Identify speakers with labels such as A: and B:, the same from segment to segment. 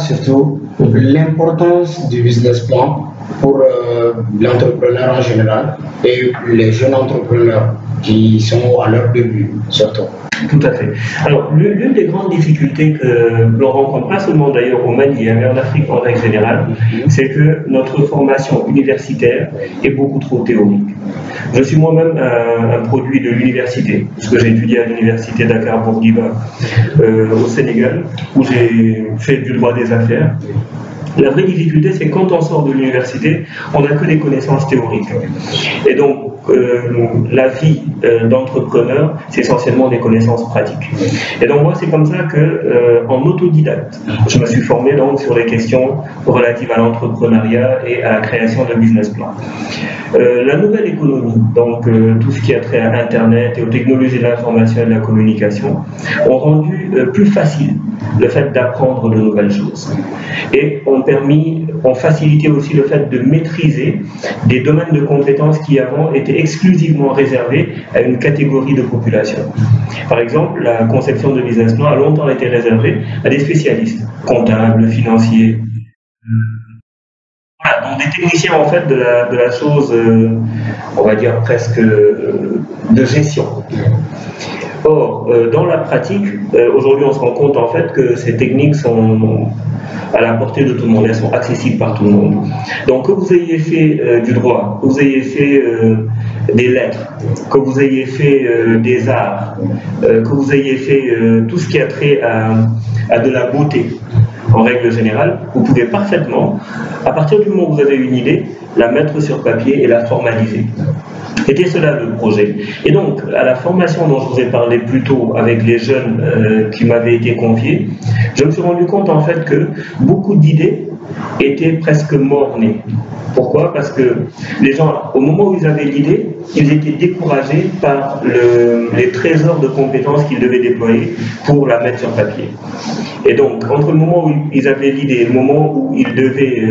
A: surtout l'importance du business plan pour l'entrepreneur en général et les jeunes entrepreneurs qui sont à leur début surtout.
B: Tout à fait. Alors, l'une des grandes difficultés que l'on rencontre, pas seulement d'ailleurs au Mali, mais en Afrique en règle générale, c'est que notre formation universitaire est beaucoup trop théorique. Je suis moi-même un produit de l'université, puisque j'ai étudié à l'université Dakar-Bourguiba au Sénégal, où j'ai fait du droit des affaires. La vraie difficulté, c'est que quand on sort de l'université, on n'a que des connaissances théoriques. Et donc, la vie d'entrepreneur, c'est essentiellement des connaissances pratiques. Et donc, moi, c'est comme ça que, en autodidacte, je me suis formé donc sur les questions relatives à l'entrepreneuriat et à la création de business plan. La nouvelle économie, donc tout ce qui a trait à Internet et aux technologies de l'information et de la communication, ont rendu plus facile le fait d'apprendre de nouvelles choses. Et ont facilité aussi le fait de maîtriser des domaines de compétences qui avant étaient exclusivement réservés à une catégorie de population. Par exemple, la conception de business plan a longtemps été réservée à des spécialistes, comptables, financiers, voilà, donc des techniciens en fait de la chose, on va dire presque de gestion. Or, dans la pratique, aujourd'hui on se rend compte en fait que ces techniques sont à la portée de tout le monde, elles sont accessibles par tout le monde. Donc que vous ayez fait du droit, que vous ayez fait des lettres, que vous ayez fait des arts, que vous ayez fait tout ce qui a trait à de la beauté, en règle générale, vous pouvez parfaitement, à partir du moment où vous avez une idée, la mettre sur papier et la formaliser. C'était cela le projet. Et donc, à la formation dont je vous ai parlé plus tôt avec les jeunes qui m'avaient été confiés, je me suis rendu compte en fait que beaucoup d'idées étaient presque mort-nées. Pourquoi? Parce que les gens, au moment où ils avaient l'idée, ils étaient découragés par les trésors de compétences qu'ils devaient déployer pour la mettre sur papier. Et donc, entre le moment où ils avaient l'idée et le moment où ils devaient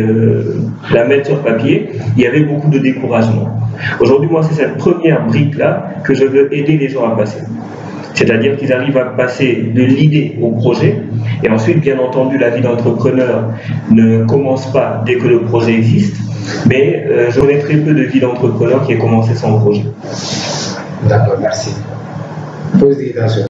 B: la mettre sur papier, il y avait beaucoup de découragement. Aujourd'hui, moi, c'est cette première brique-là que je veux aider les gens à passer. C'est-à-dire qu'ils arrivent à passer de l'idée au projet. Et ensuite, bien entendu, la vie d'entrepreneur ne commence pas dès que le projet existe. Mais je connais très peu de vie d'entrepreneur qui ait commencé sans projet.
A: D'accord, merci. Pose des questions.